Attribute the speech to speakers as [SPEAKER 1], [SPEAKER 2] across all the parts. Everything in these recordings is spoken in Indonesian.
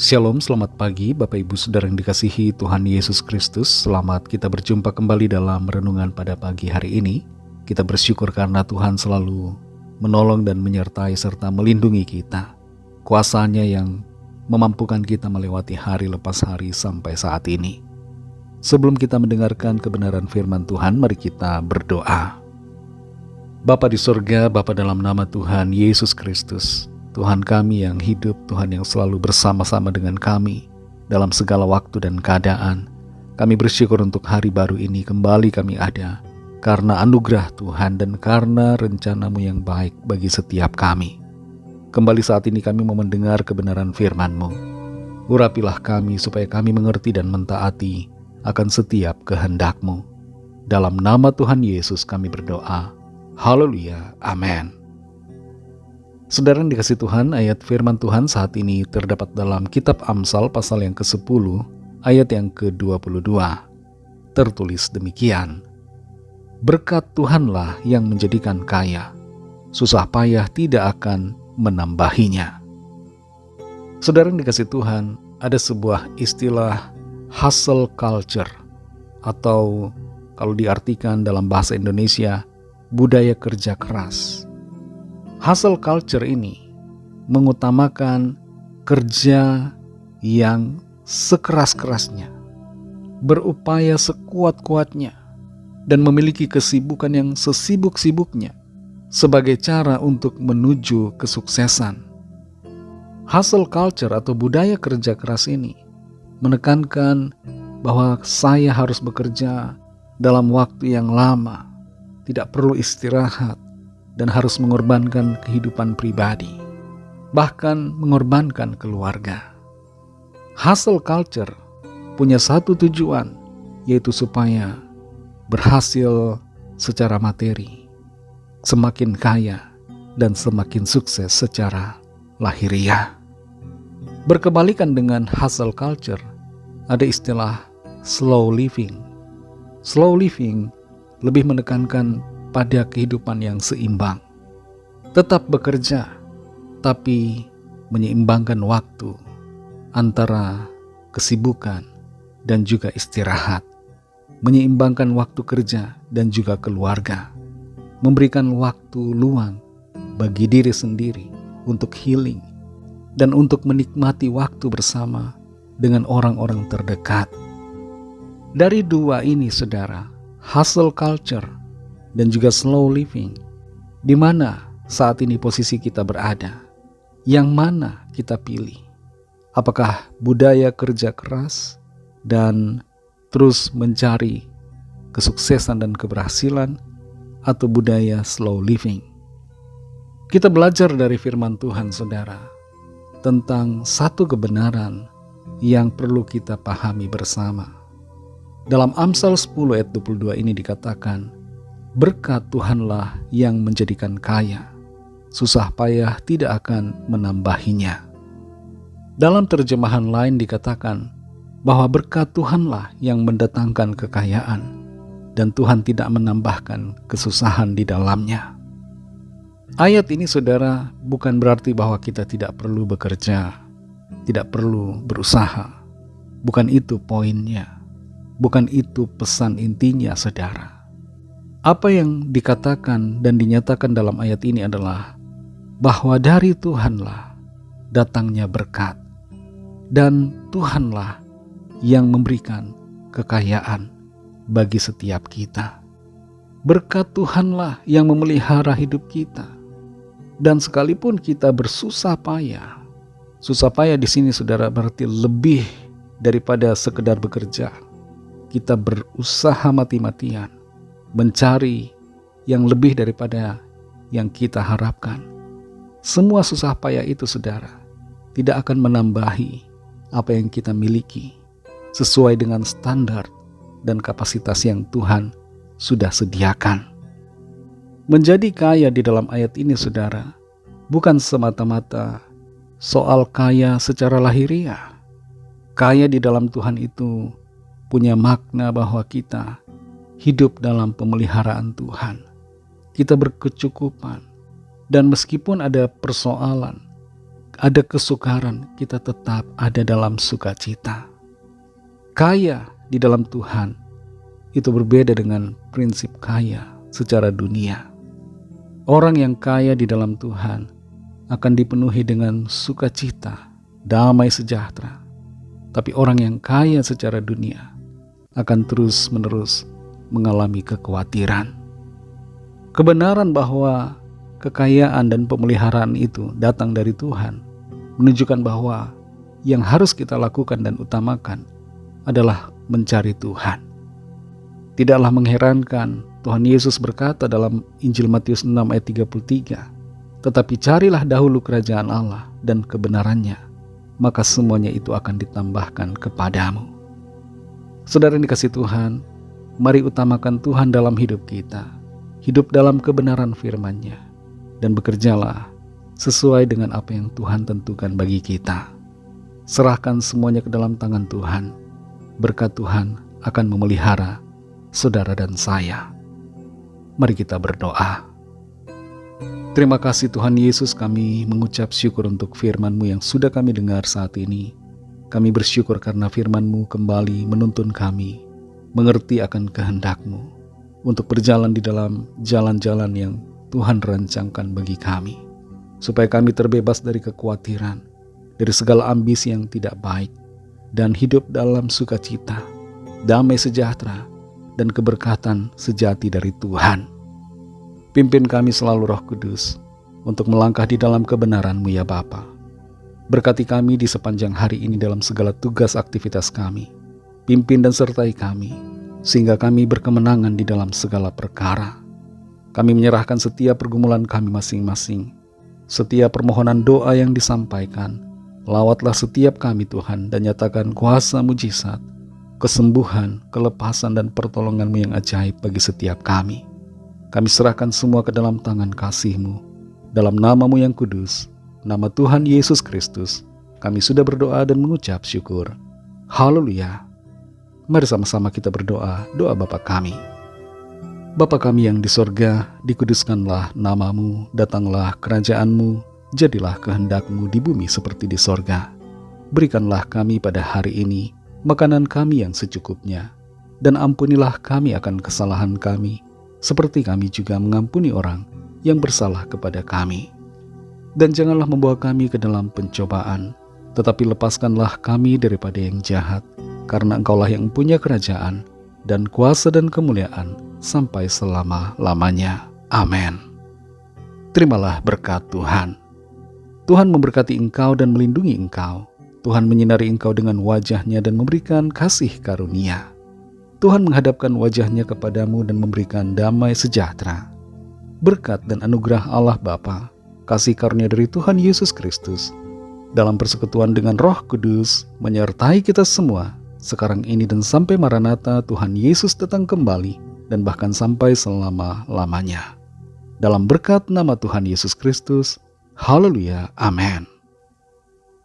[SPEAKER 1] Shalom, selamat pagi Bapak Ibu Saudara yang dikasihi Tuhan Yesus Kristus. Selamat kita berjumpa kembali dalam renungan pada pagi hari ini. Kita bersyukur karena Tuhan selalu menolong dan menyertai serta melindungi kita. Kuasa-Nya yang memampukan kita melewati hari lepas hari sampai saat ini. Sebelum kita mendengarkan kebenaran firman Tuhan, mari kita berdoa. Bapa di surga, Bapa dalam nama Tuhan Yesus Kristus, Tuhan kami yang hidup, Tuhan yang selalu bersama-sama dengan kami dalam segala waktu dan keadaan. Kami bersyukur untuk hari baru ini kembali kami ada karena anugerah Tuhan dan karena rencana-Mu yang baik bagi setiap kami. Kembali saat ini kami mau mendengar kebenaran firman-Mu. Urapilah kami supaya kami mengerti dan mentaati akan setiap kehendak-Mu. Dalam nama Tuhan Yesus kami berdoa. Haleluya. Amin. Saudara yang dikasih Tuhan, ayat firman Tuhan saat ini terdapat dalam kitab Amsal pasal yang ke-10, ayat yang ke-22. Tertulis demikian, berkat Tuhanlah yang menjadikan kaya, susah payah tidak akan menambahinya. Saudara yang dikasih Tuhan, ada sebuah istilah hustle culture, atau kalau diartikan dalam bahasa Indonesia, budaya kerja keras. Hustle culture ini mengutamakan kerja yang sekeras-kerasnya, berupaya sekuat-kuatnya, dan memiliki kesibukan yang sesibuk-sibuknya sebagai cara untuk menuju kesuksesan. Hustle culture atau budaya kerja keras ini menekankan bahwa saya harus bekerja dalam waktu yang lama, tidak perlu istirahat, dan harus mengorbankan kehidupan pribadi, bahkan mengorbankan keluarga. Hustle culture punya satu tujuan, yaitu supaya berhasil secara materi, semakin kaya, dan semakin sukses secara lahiriah. Berkebalikan dengan hustle culture, ada istilah slow living. Slow living lebih menekankan pada kehidupan yang seimbang. Tetap bekerja, tapi menyeimbangkan waktu antara kesibukan dan juga istirahat. Menyeimbangkan waktu kerja dan juga keluarga. Memberikan waktu luang bagi diri sendiri untuk healing dan untuk menikmati waktu bersama dengan orang-orang terdekat. Dari dua ini, saudara, hustle culture dan juga slow living, di mana saat ini posisi kita berada? Yang mana kita pilih? Apakah budaya kerja keras dan terus mencari kesuksesan dan keberhasilan, atau budaya slow living? Kita belajar dari firman Tuhan, saudara, tentang satu kebenaran yang perlu kita pahami bersama. Dalam Amsal 10 ayat 22 ini dikatakan, berkat Tuhanlah yang menjadikan kaya, susah payah tidak akan menambahinya. Dalam terjemahan lain dikatakan bahwa berkat Tuhanlah yang mendatangkan kekayaan, dan Tuhan tidak menambahkan kesusahan di dalamnya. Ayat ini, saudara, bukan berarti bahwa kita tidak perlu bekerja, tidak perlu berusaha. Bukan itu poinnya, bukan itu pesan intinya, saudara. Apa yang dikatakan dan dinyatakan dalam ayat ini adalah bahwa dari Tuhanlah datangnya berkat, dan Tuhanlah yang memberikan kekayaan bagi setiap kita. Berkat Tuhanlah yang memelihara hidup kita. Dan sekalipun kita bersusah payah di sini, saudara, berarti lebih daripada sekedar bekerja. Kita berusaha mati-matian mencari yang lebih daripada yang kita harapkan. Semua susah payah itu, saudara, tidak akan menambahi apa yang kita miliki sesuai dengan standar dan kapasitas yang Tuhan sudah sediakan. Menjadi kaya di dalam ayat ini, saudara, bukan semata-mata soal kaya secara lahiriah. Kaya di dalam Tuhan itu punya makna bahwa kita hidup dalam pemeliharaan Tuhan. Kita berkecukupan. Dan meskipun ada persoalan, ada kesukaran, kita tetap ada dalam sukacita. Kaya di dalam Tuhan itu berbeda dengan prinsip kaya secara dunia. Orang yang kaya di dalam Tuhan akan dipenuhi dengan sukacita, damai sejahtera. Tapi orang yang kaya secara dunia akan terus-menerus mengalami kekhawatiran. Kebenaran bahwa kekayaan dan pemeliharaan itu datang dari Tuhan menunjukkan bahwa yang harus kita lakukan dan utamakan adalah mencari Tuhan. Tidaklah mengherankan Tuhan Yesus berkata dalam Injil Matius 6 ayat 33, "Tetapi carilah dahulu kerajaan Allah dan kebenarannya, maka semuanya itu akan ditambahkan kepadamu." Saudara yang dikasihi Tuhan, mari utamakan Tuhan dalam hidup kita, hidup dalam kebenaran firman-Nya, dan bekerjalah sesuai dengan apa yang Tuhan tentukan bagi kita. Serahkan semuanya ke dalam tangan Tuhan. Berkat Tuhan akan memelihara saudara dan saya. Mari kita berdoa. Terima kasih Tuhan Yesus, kami mengucap syukur untuk firman-Mu yang sudah kami dengar saat ini. Kami bersyukur karena firman-Mu kembali menuntun kami mengerti akan kehendak-Mu untuk berjalan di dalam jalan-jalan yang Tuhan rancangkan bagi kami, supaya kami terbebas dari kekhawatiran, dari segala ambisi yang tidak baik, dan hidup dalam sukacita, damai sejahtera, dan keberkatan sejati dari Tuhan. Pimpin kami selalu Roh Kudus untuk melangkah di dalam kebenaran-Mu ya Bapa. Berkati kami di sepanjang hari ini dalam segala tugas aktivitas kami. Pimpin dan sertai kami, sehingga kami berkemenangan di dalam segala perkara. Kami menyerahkan setiap pergumulan kami masing-masing, setiap permohonan doa yang disampaikan. Lawatlah setiap kami Tuhan, dan nyatakan kuasa mujizat, kesembuhan, kelepasan, dan pertolongan-Mu yang ajaib bagi setiap kami. Kami serahkan semua ke dalam tangan kasih-Mu. Dalam nama-Mu yang kudus, nama Tuhan Yesus Kristus, kami sudah berdoa dan mengucap syukur. Haleluya. Mari sama-sama kita berdoa, doa Bapa kami. Bapa kami yang di sorga, dikuduskanlah nama-Mu, datanglah kerajaan-Mu, jadilah kehendak-Mu di bumi seperti di sorga. Berikanlah kami pada hari ini makanan kami yang secukupnya, dan ampunilah kami akan kesalahan kami, seperti kami juga mengampuni orang yang bersalah kepada kami. Dan janganlah membawa kami ke dalam pencobaan, tetapi lepaskanlah kami daripada yang jahat, karena Engkaulah yang punya kerajaan, dan kuasa dan kemuliaan, sampai selama-lamanya. Amin. Terimalah berkat Tuhan. Tuhan memberkati engkau dan melindungi engkau. Tuhan menyinari engkau dengan wajah-Nya dan memberikan kasih karunia. Tuhan menghadapkan wajah-Nya kepadamu dan memberikan damai sejahtera. Berkat dan anugerah Allah Bapa, kasih karunia dari Tuhan Yesus Kristus, dalam persekutuan dengan Roh Kudus, menyertai kita semua, sekarang ini dan sampai Maranatha Tuhan Yesus datang kembali, dan bahkan sampai selama-lamanya. Dalam berkat nama Tuhan Yesus Kristus, haleluya, amin.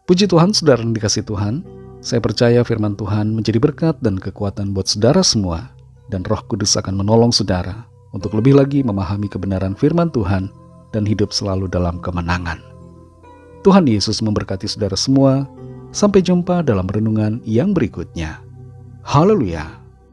[SPEAKER 1] Puji Tuhan, saudara yang dikasihi Tuhan, saya percaya firman Tuhan menjadi berkat dan kekuatan buat saudara semua, dan Roh Kudus akan menolong saudara untuk lebih lagi memahami kebenaran firman Tuhan dan hidup selalu dalam kemenangan. Tuhan Yesus memberkati saudara semua. Sampai jumpa dalam renungan yang berikutnya. Haleluya.